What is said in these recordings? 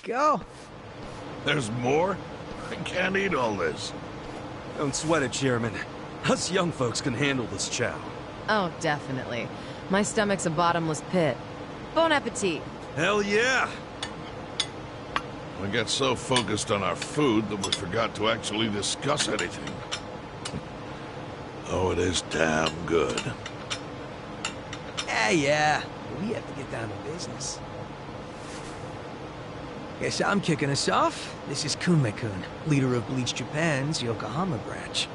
go. There's more? I can't eat all this. Don't sweat it, Chairman. Us young folks can handle this chow. Oh, definitely. My stomach's a bottomless pit. Bon appetit. Hell yeah! We got so focused on our food that we forgot to actually discuss anything. Oh, it is damn good. Yeah. We have to get down to business. Guess I'm kicking us off. This is Kume-kun, leader of Bleach Japan's Yokohama branch.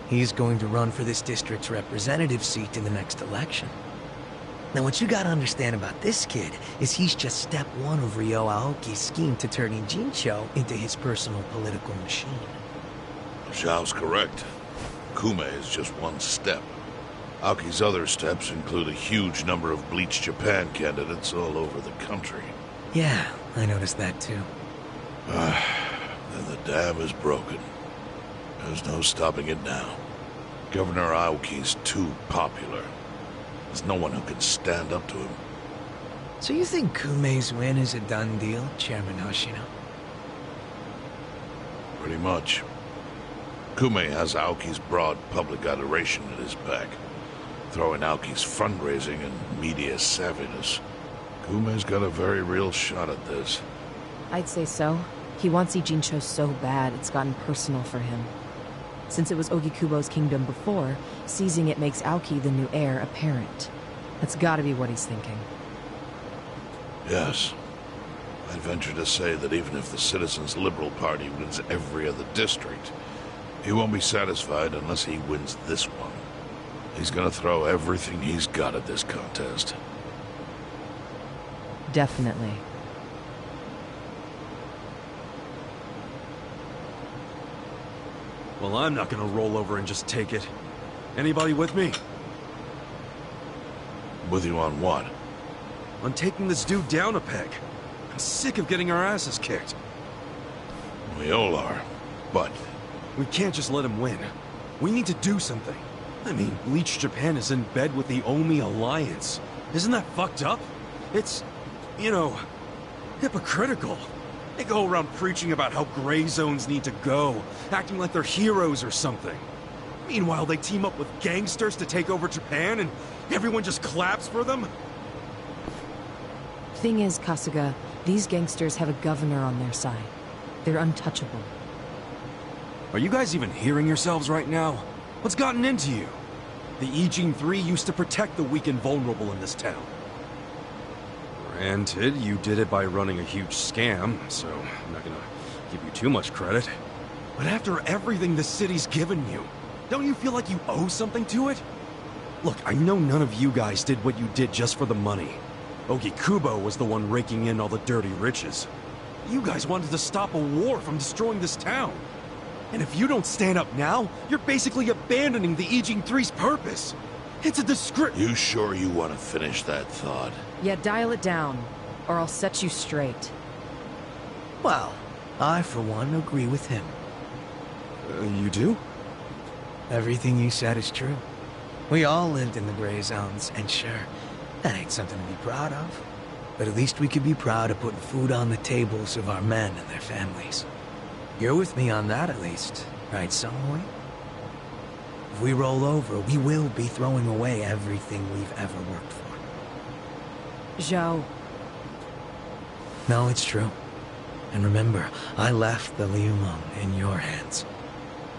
He's going to run for this district's representative seat in the next election. Now, what you gotta understand about this kid is he's just step one of Ryo Aoki's scheme to turning Jincho into his personal political machine. Zhao's correct. Kume is just one step. Aoki's other steps include a huge number of Bleach Japan candidates all over the country. Yeah, I noticed that too. Then the dam is broken. There's no stopping it now. Governor Aoki's too popular. There's no one who can stand up to him. So you think Kume's win is a done deal, Chairman Hoshino? Pretty much. Kume has Aoki's broad public adoration at his back. Throwing Aoki's fundraising and media savviness. Kume's got a very real shot at this. I'd say so. He wants Jincho so bad, it's gotten personal for him. Since it was Ogikubo's kingdom before, seizing it makes Aoki the new heir apparent. That's gotta be what he's thinking. Yes. I'd venture to say that even if the Citizens' Liberal Party wins every other district, he won't be satisfied unless he wins this one. He's gonna throw everything he's got at this contest. Definitely. Well, I'm not gonna roll over and just take it. Anybody with me? With you on what? On taking this dude down a peg. I'm sick of getting our asses kicked. We all are, but... We can't just let him win. We need to do something. I mean, Bleach Japan is in bed with the Omi Alliance. Isn't that fucked up? It's, you know, hypocritical. They go around preaching about how gray zones need to go, acting like they're heroes or something. Meanwhile, they team up with gangsters to take over Japan, and everyone just claps for them? Thing is, Kasuga, these gangsters have a governor on their side. They're untouchable. Are you guys even hearing yourselves right now? What's gotten into you? The Ijin 3 used to protect the weak and vulnerable in this town. Granted, you did it by running a huge scam, so I'm not gonna give you too much credit. But after everything the city's given you, don't you feel like you owe something to it? Look, I know none of you guys did what you did just for the money. Ogikubo was the one raking in all the dirty riches. You guys wanted to stop a war from destroying this town. And if you don't stand up now, you're basically abandoning the Ijin 3's purpose. It's a disgrace. You sure you want to finish that thought? Yeah, dial it down, or I'll set you straight. Well, I, for one, agree with him. You do? Everything you said is true. We all lived in the gray zones, and sure, that ain't something to be proud of. But at least we could be proud of putting food on the tables of our men and their families. You're with me on that, at least, right, Songhui? If we roll over, we will be throwing away everything we've ever worked for. Zhao. No, it's true. And remember, I left the Liumeng in your hands.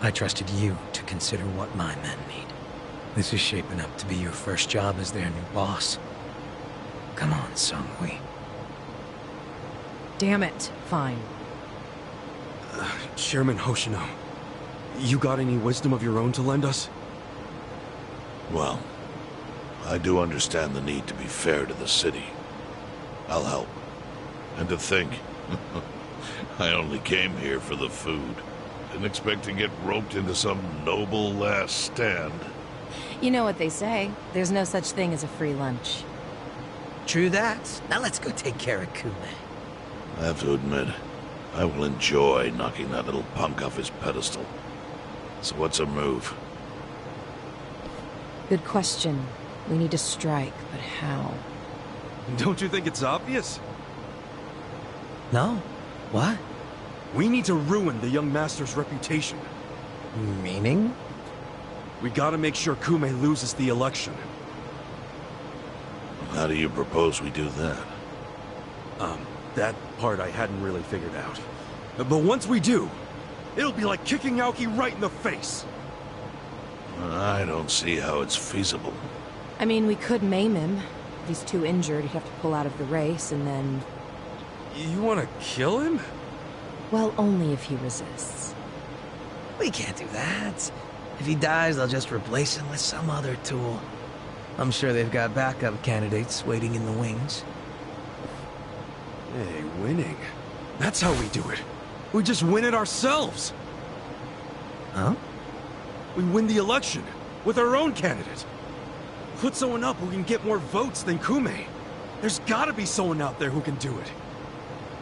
I trusted you to consider what my men need. This is shaping up to be your first job as their new boss. Come on, Songhui. Damn it. Fine. Chairman Hoshino, you got any wisdom of your own to lend us? Well, I do understand the need to be fair to the city. I'll help. And to think, I only came here for the food. Didn't expect to get roped into some noble last stand. You know what they say. There's no such thing as a free lunch. True that. Now let's go take care of Kume. I have to admit, I will enjoy knocking that little punk off his pedestal. So what's a move? Good question. We need to strike, but how? Don't you think it's obvious? No? What? We need to ruin the young master's reputation. Meaning? We gotta make sure Kume loses the election. How do you propose we do that? That part I hadn't really figured out. But once we do, it'll be like kicking Aoki right in the face. I don't see how it's feasible. I mean, we could maim him. If he's too injured, he'd have to pull out of the race, and then... You wanna kill him? Well, only if he resists. We can't do that. If he dies, they'll just replace him with some other tool. I'm sure they've got backup candidates waiting in the wings. Hey, winning. That's how we do it. We just win it ourselves. Huh? We win the election with our own candidate. Put someone up who can get more votes than Kume. There's gotta be someone out there who can do it.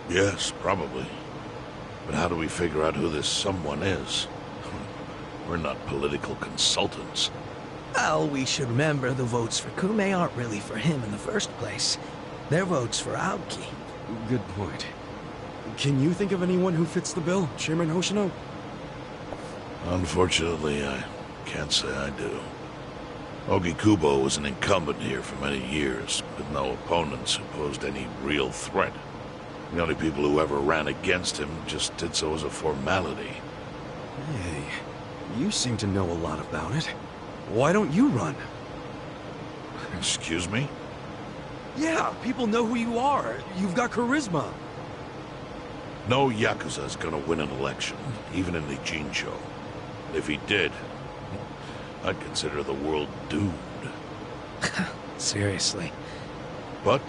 Yes, probably. But how do we figure out who this someone is? We're not political consultants. Well, we should remember the votes for Kume aren't really for him in the first place. They're votes for Aoki. Good point. Can you think of anyone who fits the bill, Chairman Hoshino? Unfortunately, I can't say I do. Ogi Kubo was an incumbent here for many years, with no opponents who posed any real threat. The only people who ever ran against him just did so as a formality. Hey, you seem to know a lot about it. Why don't you run? Excuse me? Yeah, people know who you are. You've got charisma. No Yakuza's gonna win an election, even in the Jincho. If he did, I'd consider the world doomed. Seriously. But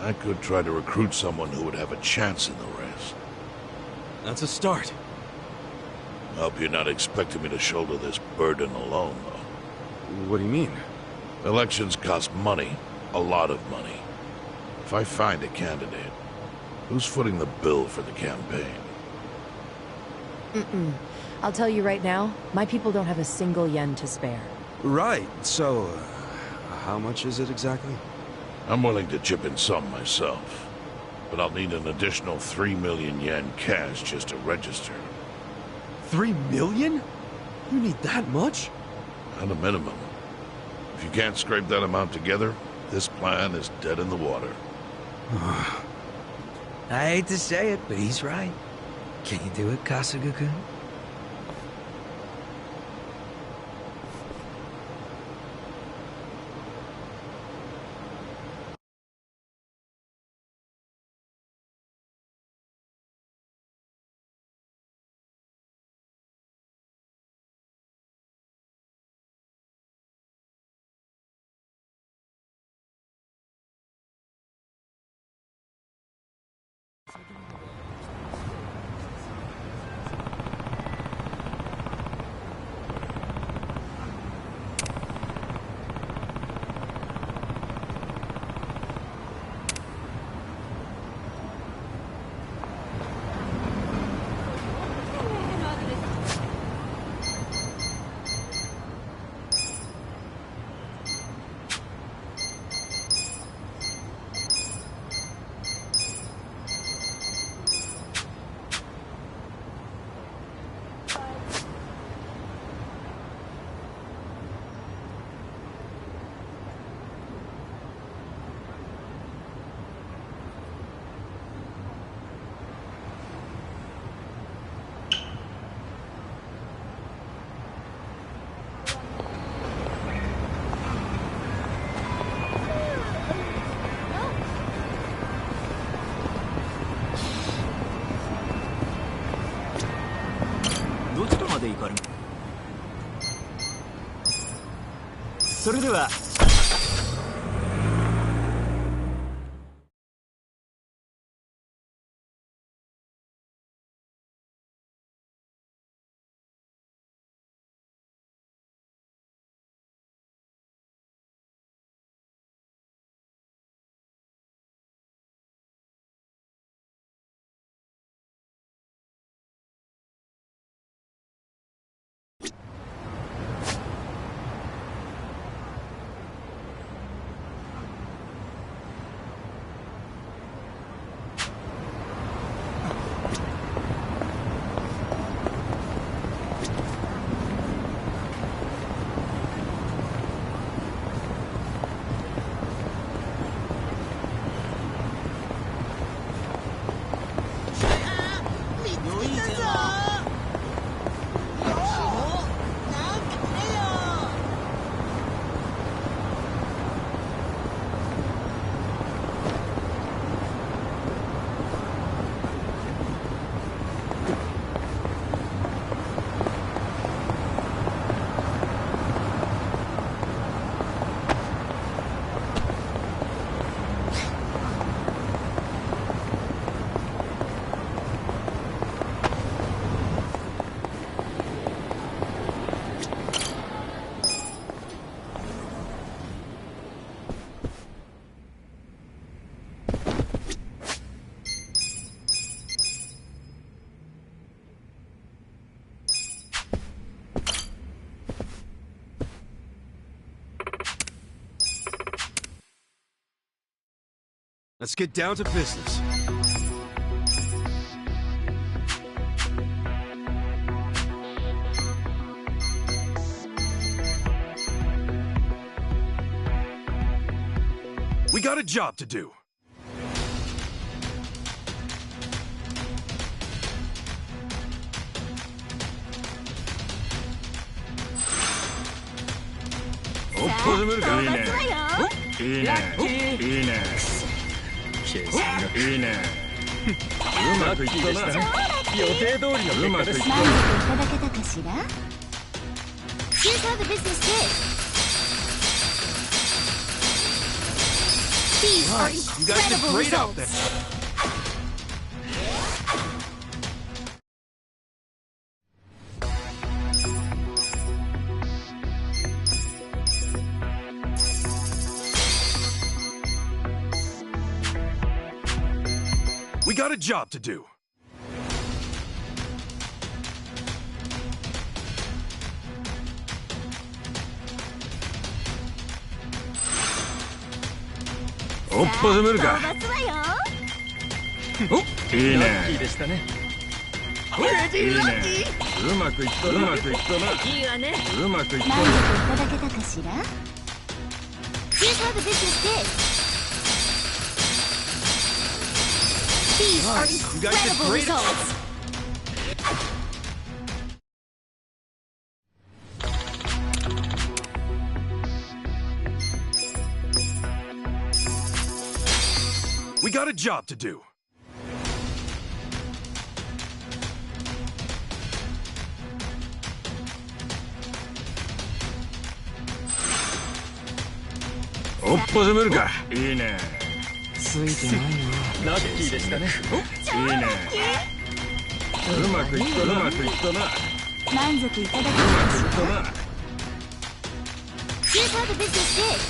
I could try to recruit someone who would have a chance in the race. That's a start. Hope you're not expecting me to shoulder this burden alone, though. What do you mean? Elections cost money. A lot of money. If I find a candidate, who's footing the bill for the campaign? I'll tell you right now, my people don't have a single yen to spare. Right, so... how much is it exactly? I'm willing to chip in some myself. But I'll need an additional 3 million yen cash just to register. 3 million? You need that much? At a minimum. If you can't scrape that amount together, this plan is dead in the water. I hate to say it, but he's right. Can you do it, Kasuga-kun? Let's get down to business. We got a job to do. Here's how the business did. These are incredible results. We got a job to do. Here's how the business did. These are incredible results. We got a job to do. Here's how the business did.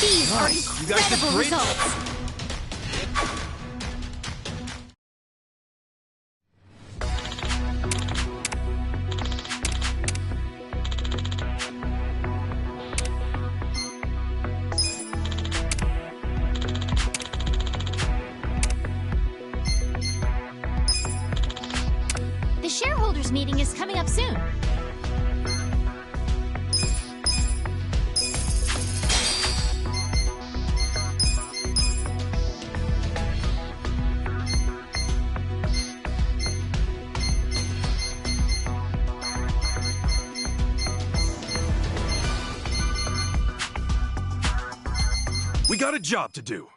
These are incredible results. The shareholders meeting is coming up soon. We got a job to do.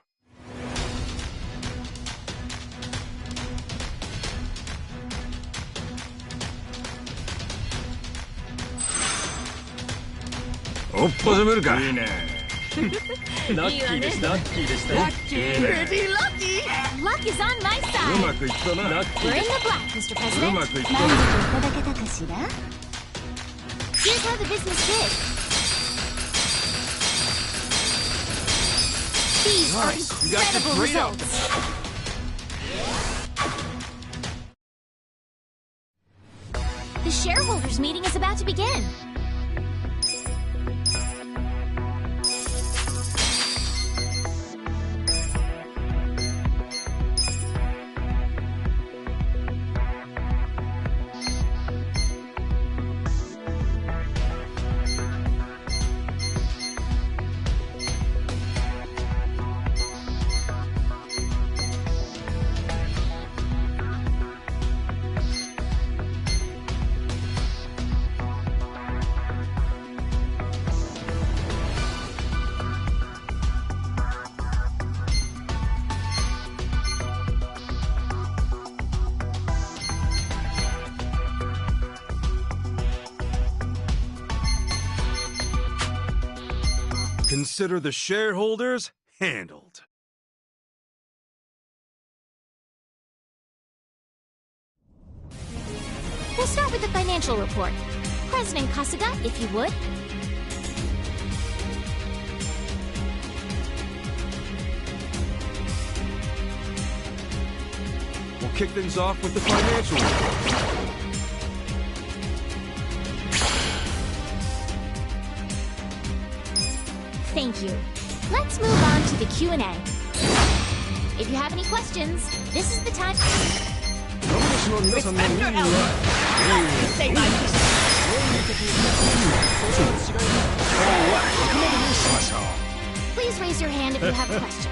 Pretty lucky. Luck is on my side. We're in the black, Mr. President. Here's how the business did. These are incredible results. The shareholders meeting is about to begin. Consider the shareholders handled. We'll start with the financial report. President Kasuga, if you would. We'll kick things off with the financial report. Thank you. Let's move on to the Q&A. If you have any questions, this is the time. Please raise your hand if you have a question.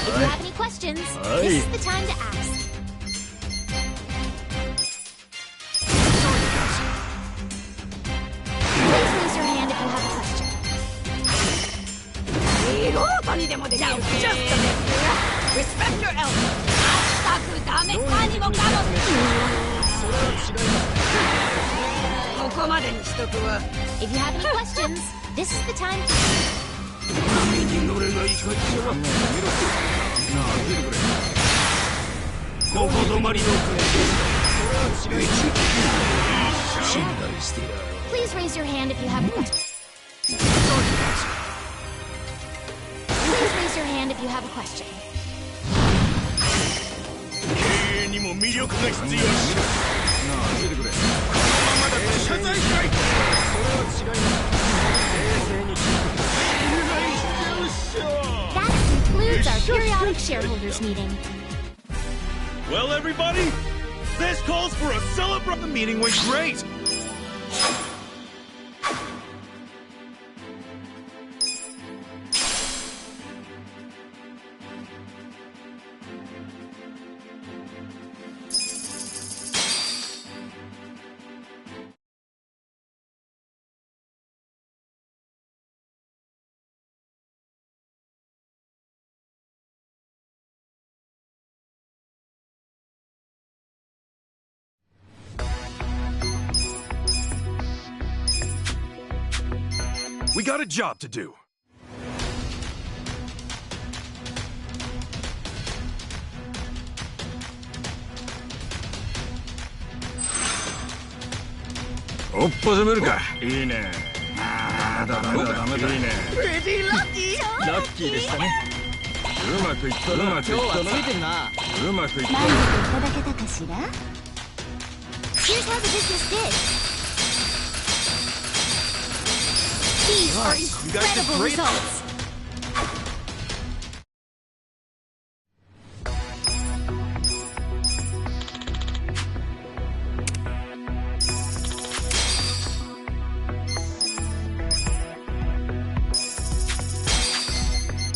If you have any questions, this is the time to ask. Please raise your hand if you have a question. Respect your elders. If you have any questions, this is the time to... Please raise your hand if you have a question. Please raise your hand if you have a question. That concludes our periodic shareholders meeting. Well, everybody, this calls for a celebration. The meeting went great. We got a job to do. Here's how the business did. These are incredible results.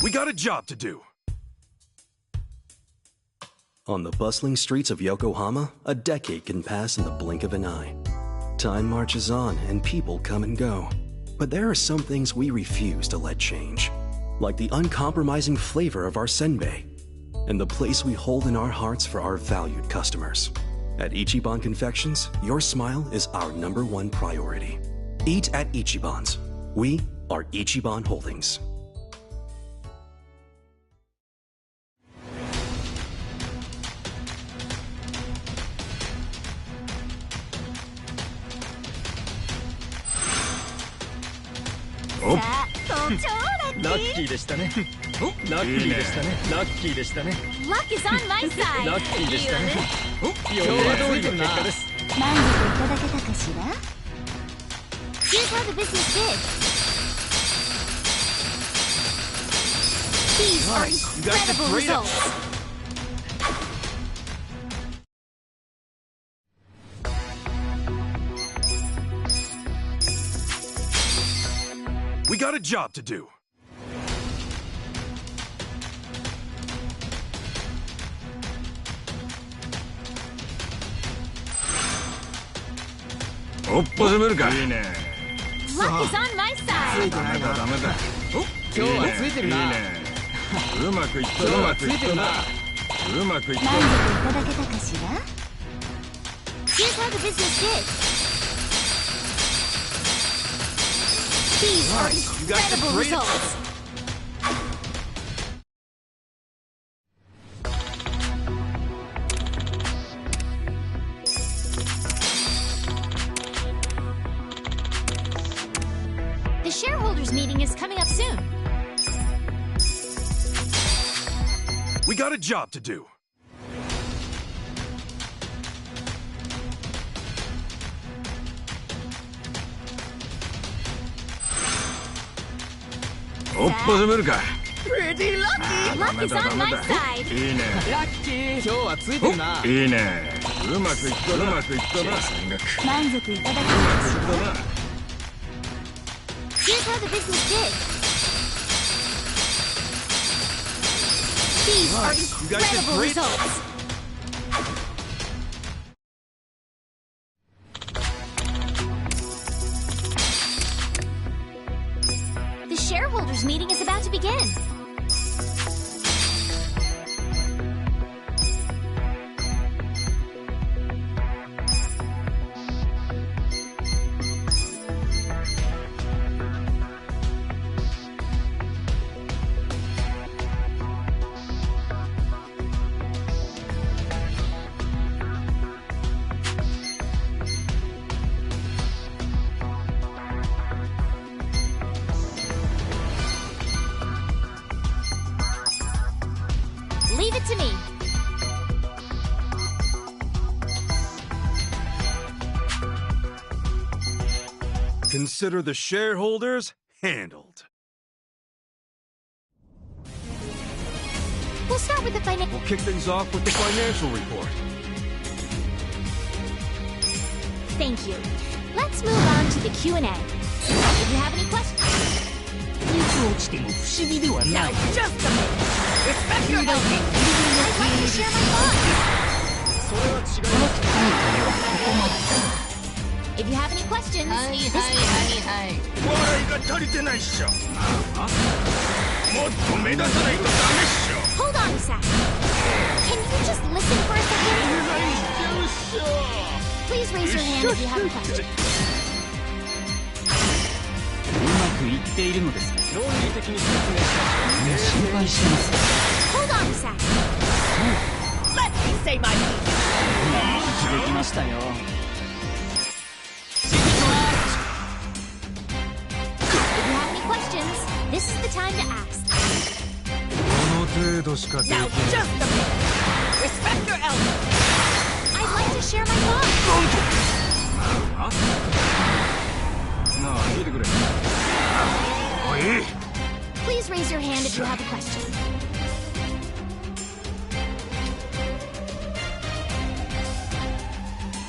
We got a job to do. On the bustling streets of Yokohama, a decade can pass in the blink of an eye. Time marches on and people come and go. But there are some things we refuse to let change, like the uncompromising flavor of our senbei and the place we hold in our hearts for our valued customers. At Ichiban Confections, your smile is our #1 priority. Eat at Ichiban's. We are Ichiban Holdings. Luck is on my side. Here's how the business did. These are incredible results. We got a job to do. Luck is on my side. 今日はついてるな。うまくいったな。ついてるな。うまくいった満な。足いただけたかしら Here's how the business did. These are incredible results. The shareholders meeting is coming up soon. We got a job to do. Pretty lucky. Luck is on my side. いいね。ラッキー。今日はついてるな。いいね。うまくいったな。うまくいったな。満足いただけたかしら Here's how the business did. These are incredible results. The shareholders meeting is about to begin. Leave it to me. Consider the shareholders handled. We'll start with the financial. We'll kick things off with the financial report. Thank you. Let's move on to the Q&A. If you have any questions, いつ落ちても不思議ではない。Now, just a minute. Respect your elders. I'd like to share my thoughts. それは違います。この機会はここまで。 If you have any questions, はいはい this はいはい。笑いが足りてないっしょ。もっと目立たないとダメっしょ。 hold on a sec. Can you just listen for a second? Please raise your hand if you have a question. うまくいっているのですか。論理的に説明しましょう。心配してます。 Hold on a sec. Let me say my piece. できましたよ。 If you have any questions, this is the time to ask. Now, just a minute. Respect your elders. I'd like to share my thoughts. なあ、聞いてくれ。おい。 Please raise your hand if you have a question.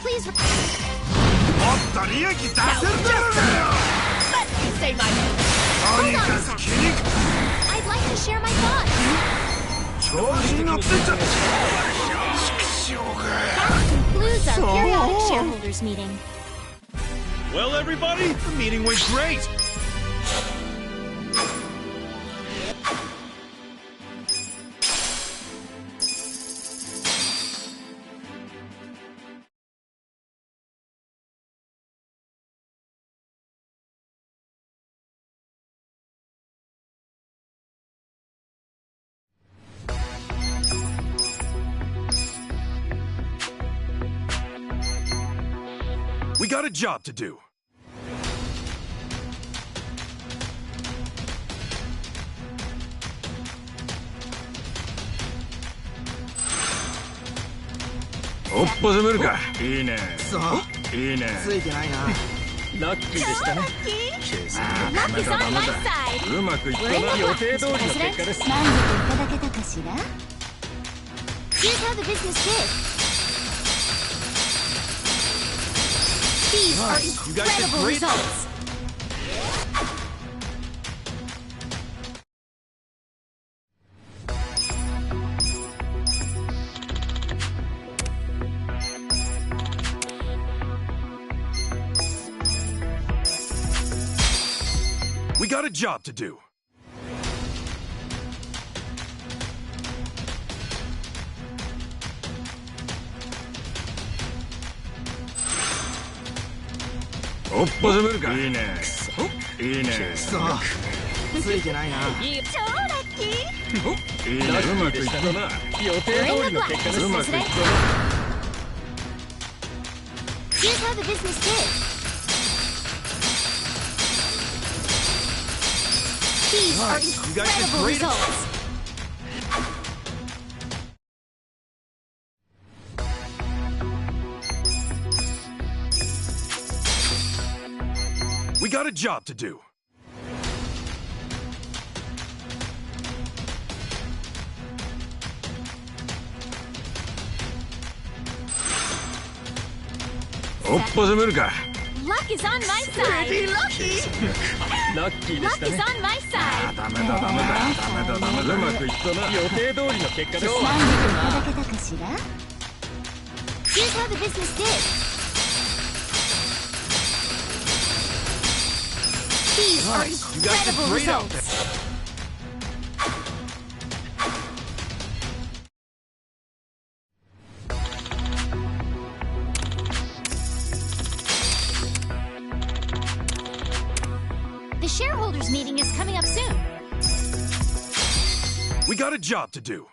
Please. もっと利益出せるだろうがよ。 Let me say my piece. とにかく気に I'd like to share my thoughts. 調子に乗ってんじゃねえ。畜生が。 That concludes our periodic shareholders meeting. Well, everybody, the meeting went great. We got a job to do.いいね。いいね。ついてないな。ラッキーでしたね。 Luck is on my side. うまくいったな。 予定通りの結果です。 満足いただけたかしら Here's how the business did. These are incredible results. got a job to do.いいね。いいね。ついてないな。超ラッキー。いいね。うまくいったな。予定通りの結果です。うまくいったな。 Here's how the business did. These are incredible results. We got a job to do. Luck is on my side. Pretty lucky. ラッキーで Luck した is ね。 on my side. うまくいったな。予定通りの結果です。 Here's how the business did. These are incredible results. The shareholders meeting is coming up soon. We got a job to do.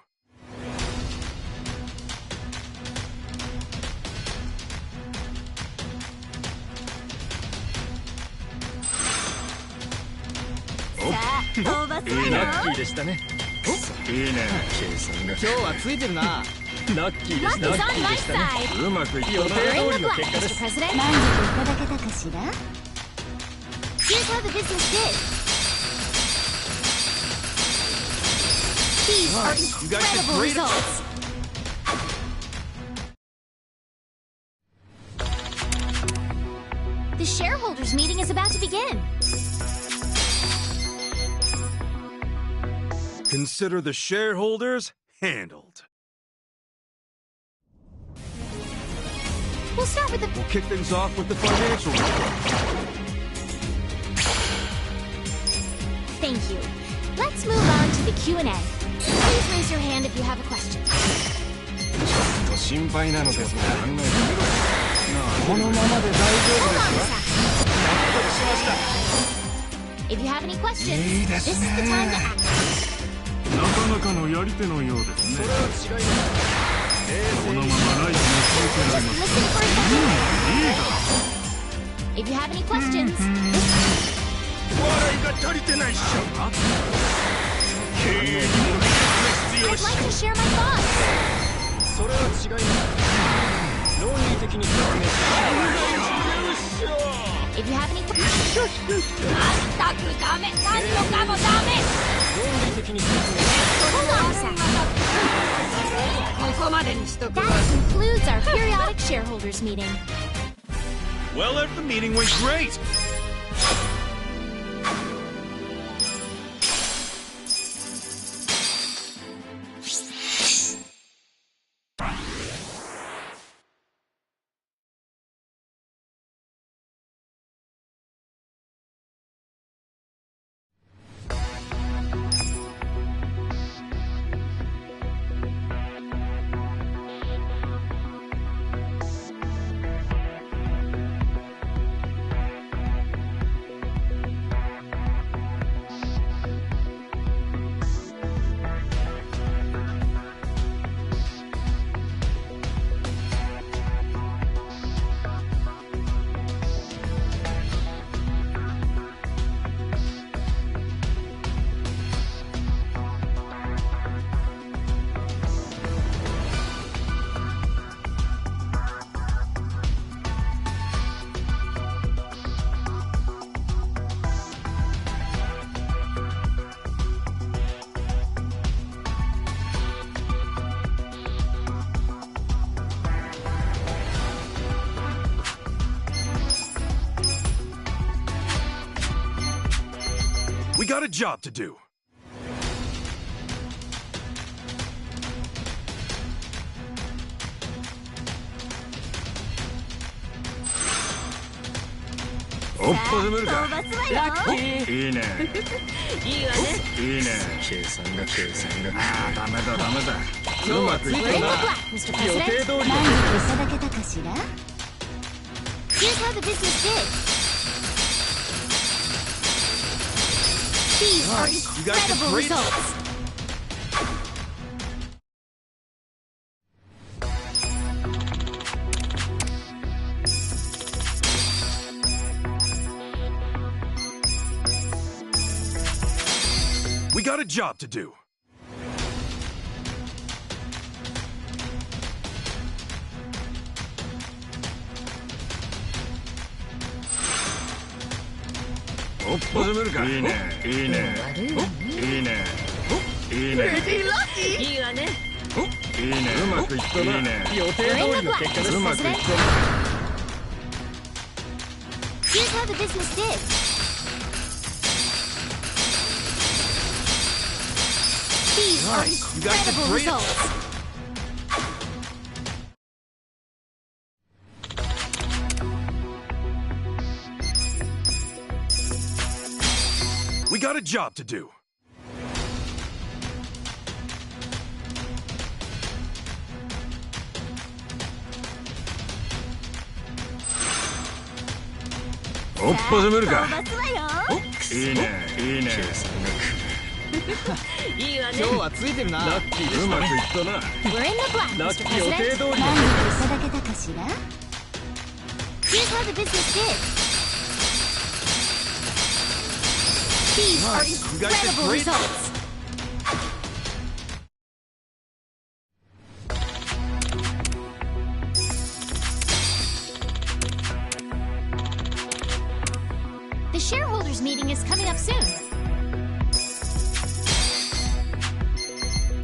Oh. ラッキーでしたね。いいね。計算が。今日はついてるな。ラッキーで Luck した is ね。 on my side. うまくいったな。 予定 We're 通 in り the の black, 結果で Mr. す。 President. Here's how the business did. These are incredible results. The shareholders meeting is about to begin. Consider the shareholders handled. We'll start with the We'll kick things off with the financial report. thank you. Let's move on to the Q&A. Please raise your hand if you have a question. 心配なのですが、考えてみろ。このままで大丈夫 Hold で on す a か？ second. If you have any questions, いいで this す is ね。 the time to act. なかなかのやり手のようですね。それは違います。このままライフに続けられ Just ます。 listen for a second. If you have any questions, 笑いが足りてないっしょ。経営にも I'd like to share my thoughts. それは違います。論理的に説明し If you have any questions, 論理的に説明 hold on a second. That concludes our periodic shareholders meeting. Well, the meeting went great. We got a job to do. おっぱずめるか。飛ばすわよ。ラッキー。いいね。いいわね。いいね。計算が。ああ、ダメだ。今日はついてるな。ご連絡は、Mr. 予 President。定通りだ。何かいただけたかしら？ Here's how the business is. These are incredible results. We got a job to do.おっぱずめるか。いいね。いいね。いいね。いいね。いいわね。いいね。うまくいったな。いいね。予定通りの結果です。うまくいったな。Here's how the business is. These are incredible results. We got a job to do.おっぱずめるか。飛ばすわよ。いいね。いいね。いいわね。今日はついてるな。ラッキーでしたね。うまくいったな。 We're in the black, ラッ Mr. キー予定 President. 通りの。何かいただけたかしら？ Here's how the business is. These are incredible results. The shareholders meeting is coming up soon.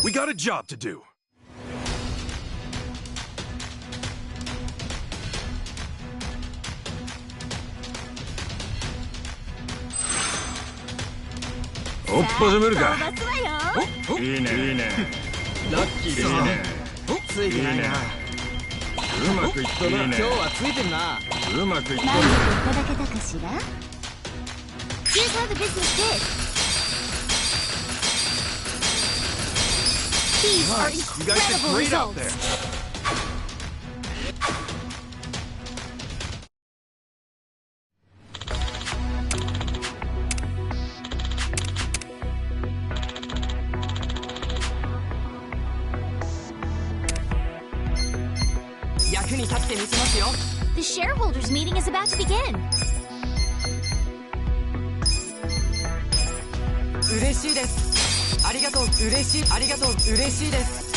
We got a job to do. Oh, おっぱずめるか。飛ばすわよ。いいね。いいね。ラッキーいいですね。ね。ついてないな。うまくいったな。今日はついてるな。うまくいった何かな。いただけたかしら？ Here's how the business is. These are You guys did incredible great out there. results. The shareholders meeting is about to begin. 嬉しいです。ありがとう。嬉しい。ありがとう。嬉しいです。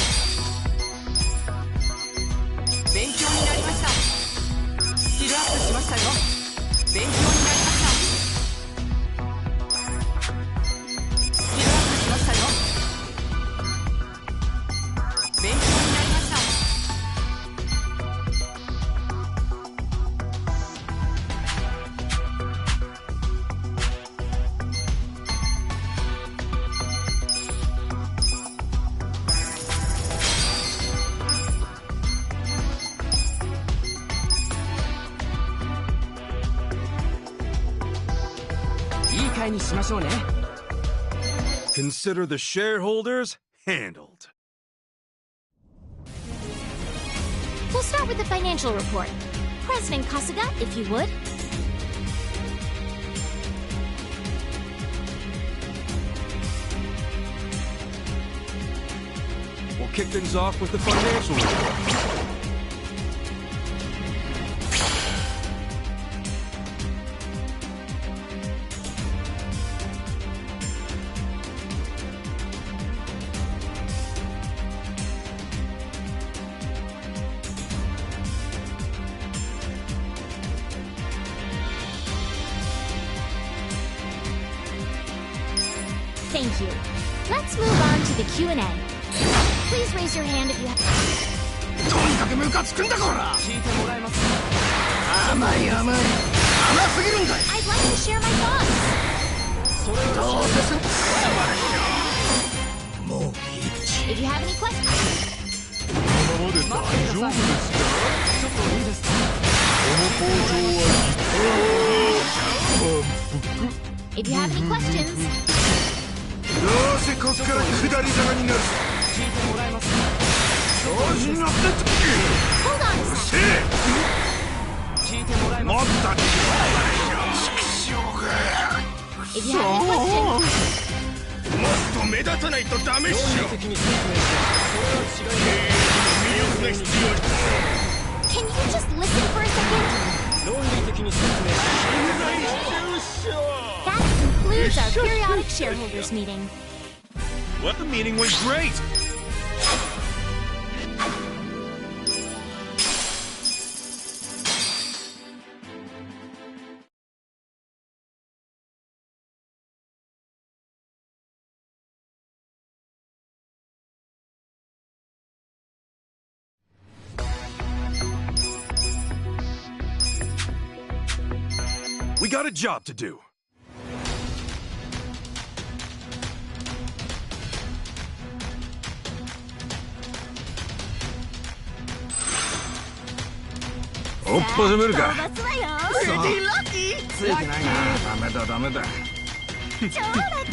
勉強になりました。スキルアップしましたよ。勉強になりました。スキルアップしましたよ。勉強になりました。にしましょうね。Consider the shareholders handled. We'll start with the financial report. President Kasuga, if you would. We'll kick things off with the financial report. Thank you. Let's move on to the Q&A. Please raise your hand if you have... とにかくムカつくんだこら。聞いてもらえますか？甘い。甘すぎるんだよ。 I'd like to share my thoughts. それをどうせする。もういい。 If you have any questions... このままで大丈夫ですか？ちょっといいですか？この工場は立派。If you have any questions, どうせこっから下り坂になる。聞いてもらえますか。調子に乗ってって。 hold on a せ sec. え。聞いてもらえますか。もっと畜生が。 If you have any questions, もっと目立たないとダメっしょ。論理的に説明してそれは違います。魅力が必要。 can you just listen for a second? 論理的に説明して That concludes our periodic shareholders meeting. Well, the meeting was great! We got a job to do. Oppaめるか。ますわよ。ついてないな。ダメだダメだ。超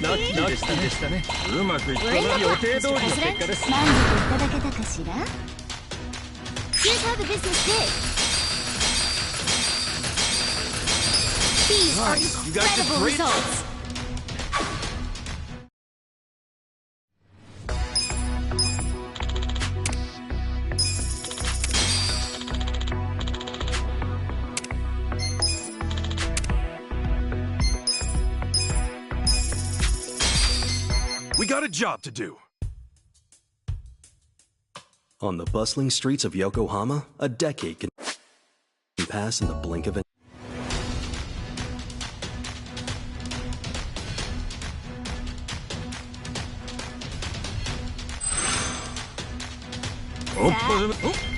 ラッキー。でしたね。うまくいったな。 We're in the black, 予定通りの Mr. 結 President. 果です。満足いただけたかしら? Here's how the business did. These are You guys did incredible great. results. We got a job to do. On the bustling streets of Yokohama, a decade can pass in the blink of an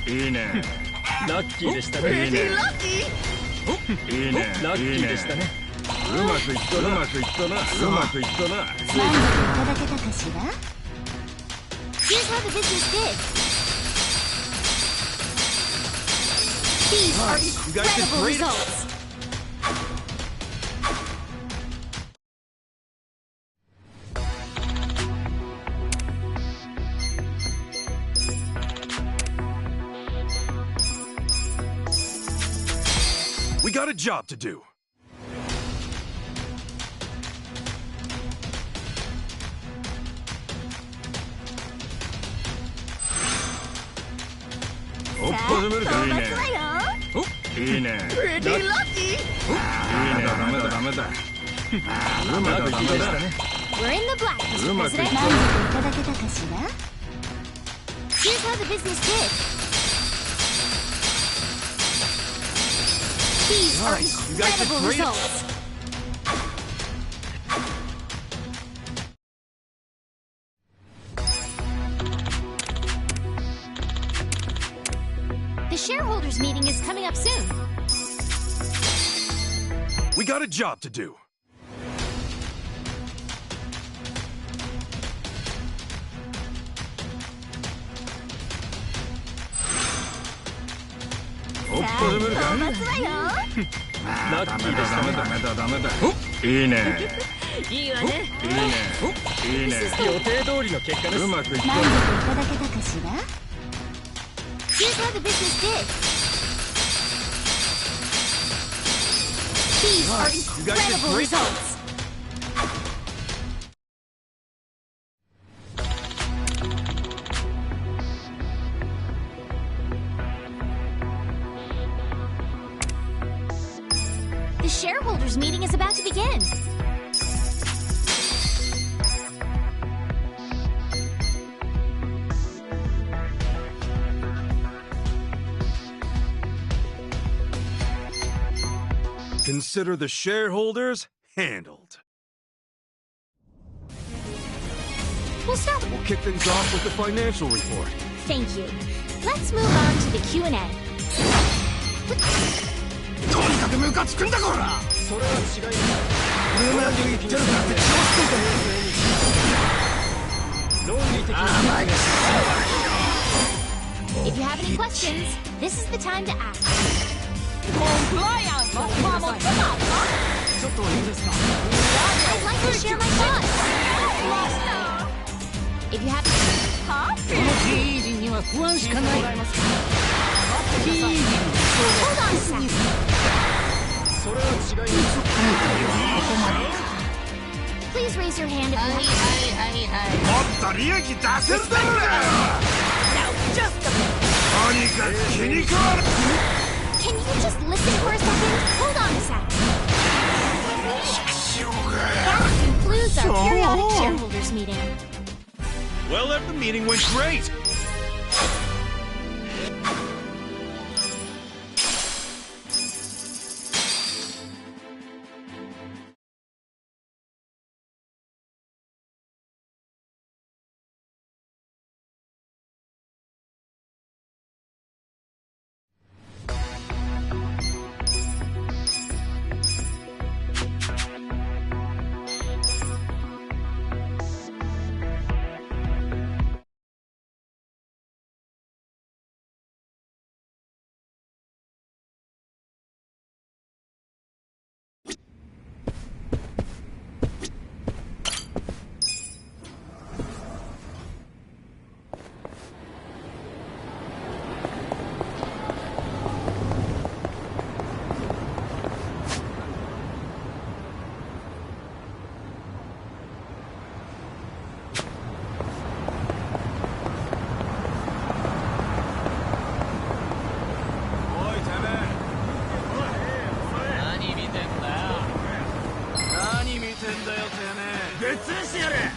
いいね。ラッキーでしたね。いいね。いいね。ラッキーでしたね。うまくいったな。うまくいったな。うまくいったな。満足いただけたかしら? Here's how the business did. These are You guys did incredible great. results. We got a job to do. Oppaめるか。いいね。ますわよ。いいね。Pretty lucky. いいね。ダメだダメだ。うまくいったな。 We're in the black, Mr. うまくいっ President. た。満足いただけたかしら? Here's how the business did. These are You guys did incredible great. results. The shareholders meeting is coming up soon. We got a job to do. Oppaめるか。ますわよ。ラッキーでしたね。ダメだダメだ。いいね。いいわね。いいね。いいね。予定通りの結果です。うまくいった満足いな。ただけたかしら? Here's how the business did. These are You guys did incredible great. results. The shareholders meeting is about to begin. Consider the shareholders handled. We'll start. We'll kick things off with the financial report. Thank you. Let's move on to the Q&A. とにかくムカつくんだこら。それは違います。うまくいってるかって調子ついてる。論理的に説明して If you have any questions, this is the time to ask. Compliance! まあ、もっとだ I'd like to share my thoughts. If you have... Huh? Hold on a second. Please raise your hand if you have... もっと利益出せるだろうが Now, just a minute. とにかく気に食わる Can you just listen for a second? Hold on a second. That concludes our periodic shareholders meeting. Well, the meeting went great.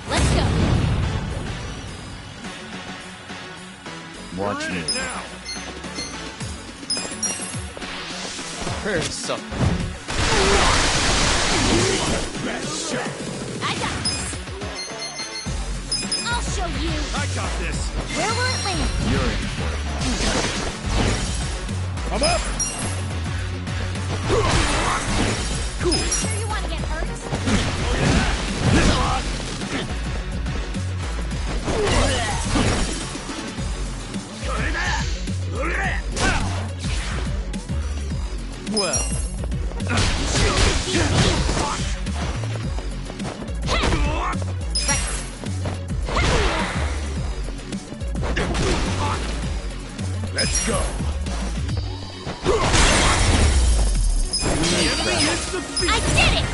Let's go. Watch me. Where's up? I got this. I'll show you. I got this. Where will it land? You're in for it. I'm up. Cool. Sure you want to get hurt? Well. Let's go. I did it!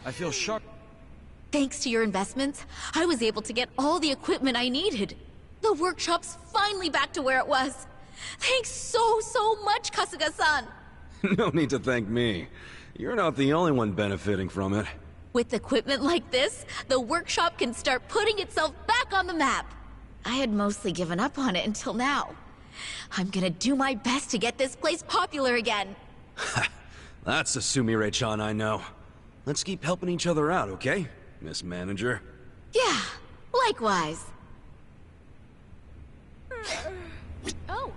I feel sharp. Thanks to your investments, I was able to get all the equipment I needed. The workshop's finally back to where it was. Thanks so much, Kasuga-san. No need to thank me. You're not the only one benefiting from it. With equipment like this, the workshop can start putting itself back on the map. I had mostly given up on it until now. I'm gonna do my best to get this place popular again. That's a Sumire-chan I know. Let's keep helping each other out, okay, Miss Manager? Yeah, likewise. Oh.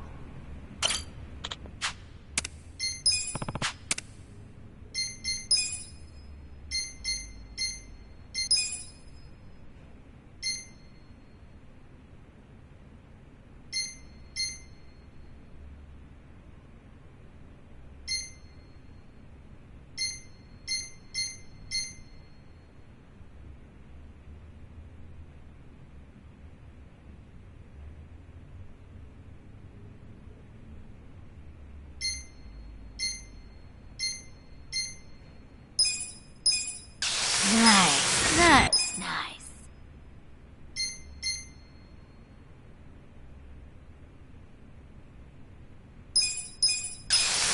Nice.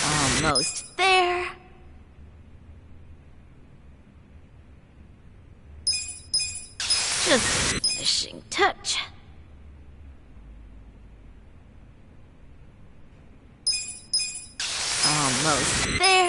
Almost there. Just a finishing touch. Almost there.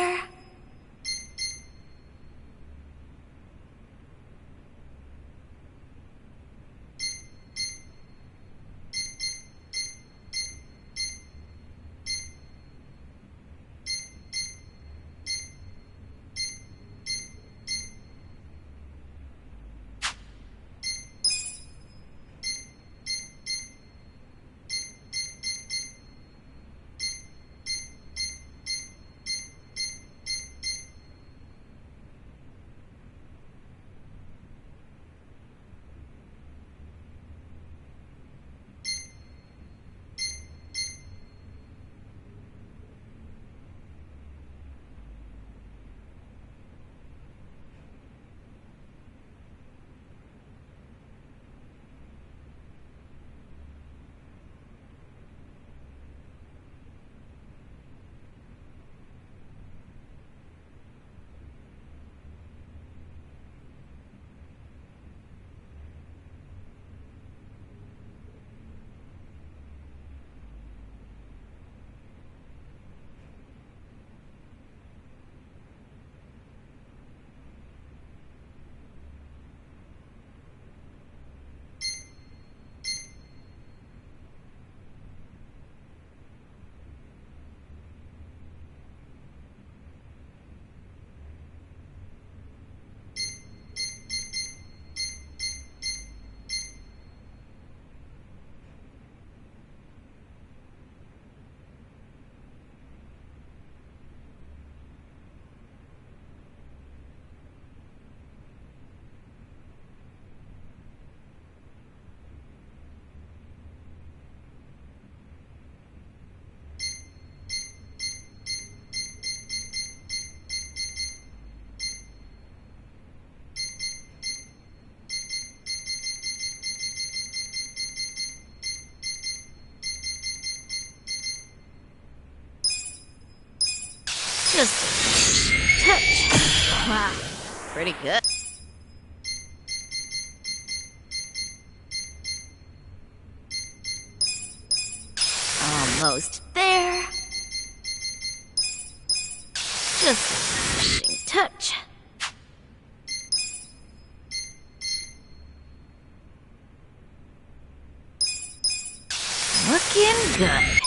Just a touch. Wow, pretty good. Almost there. Just a finishing touch. Looking good.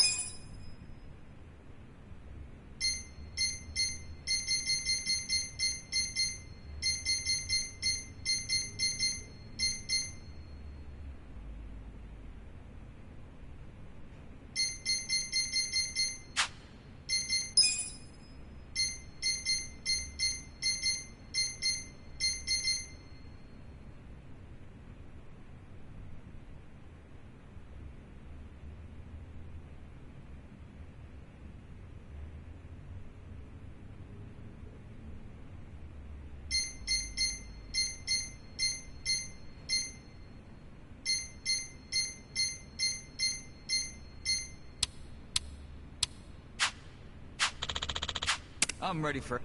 I'm ready for...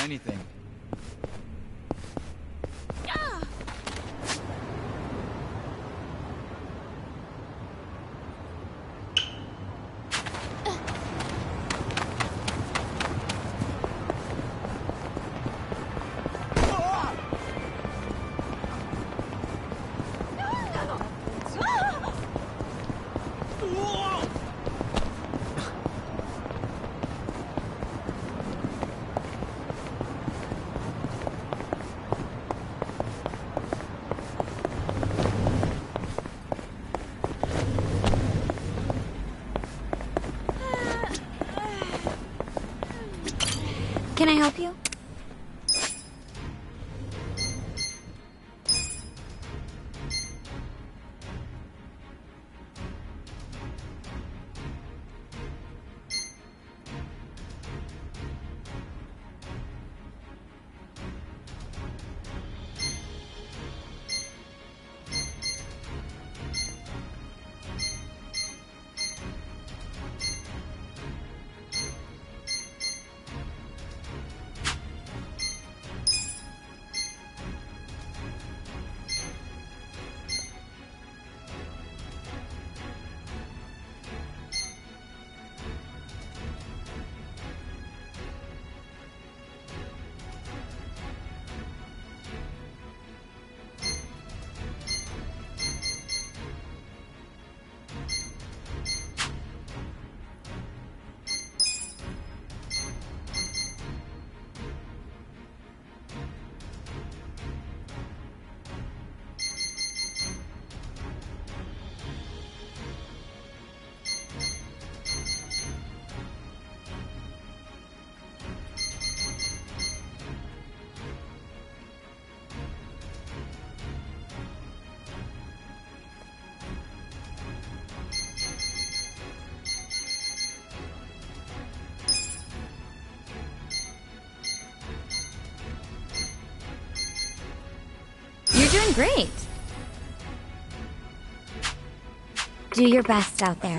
anything. Can I help you? You're doing great. Do your best out there.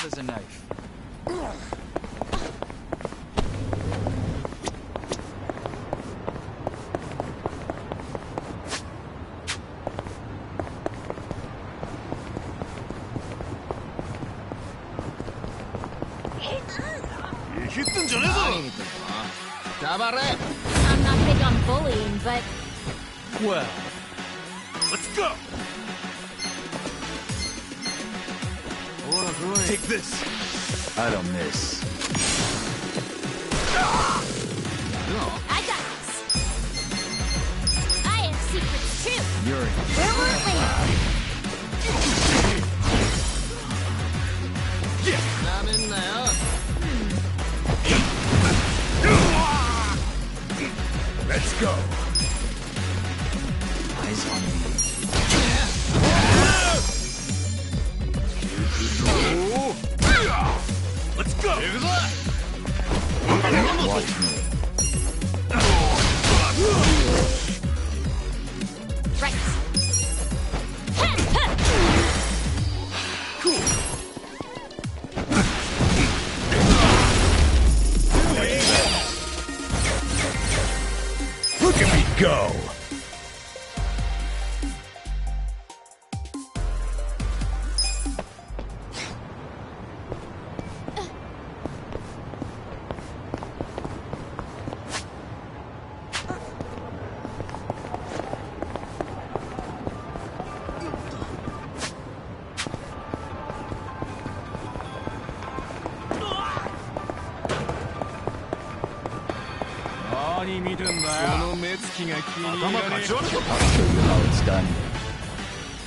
There's a knife. I'm not big on bullying, but Well, Let's go! take this. I don't miss. I got this. I have secrets too. You're Where weren't we? Let's go! eyes on me. Let's go! Watch me. Right. Look at me go!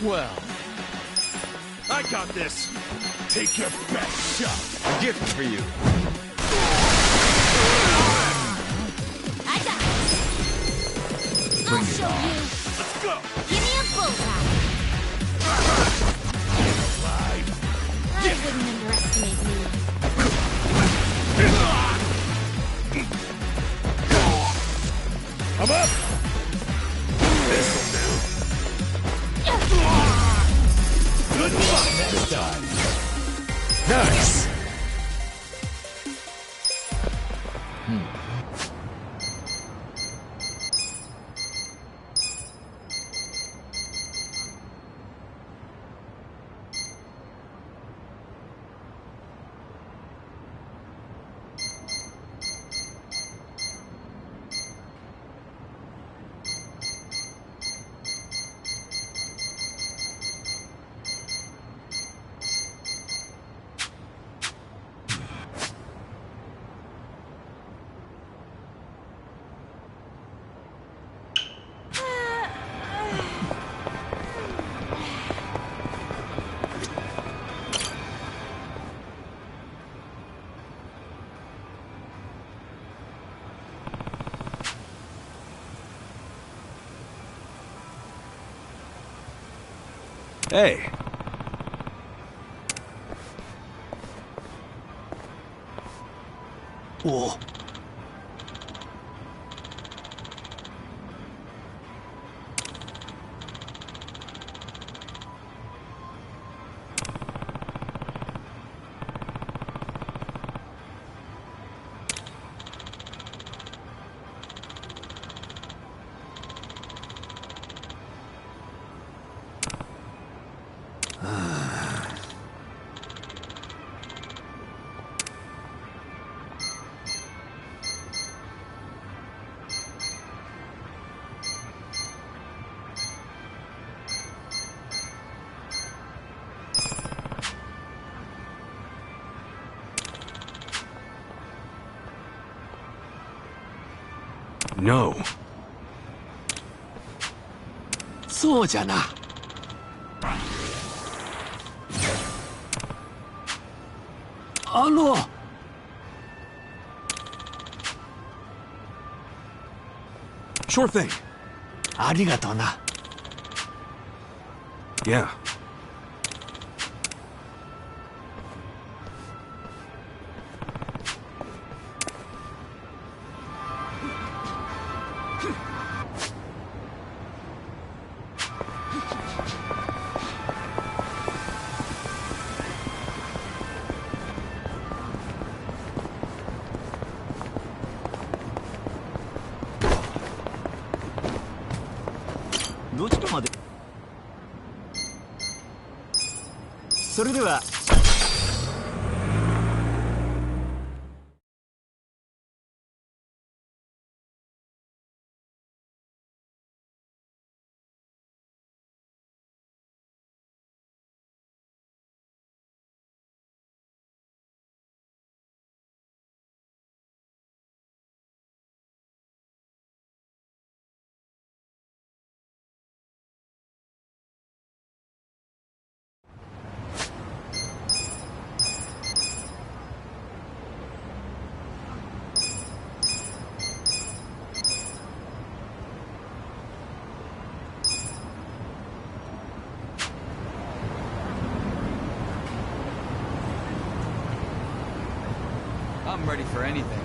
Well, I got this! Take your best shot! a gift for you. I got this. I'll show you. Let's go! Give me a bullseye. I wouldn't underestimate me. Come up! This'll do. Good luck next time. Nice. Hey. Whoa. No. そうじゃな。Sure thing. ありがとうな。Yeah. I'm ready for anything.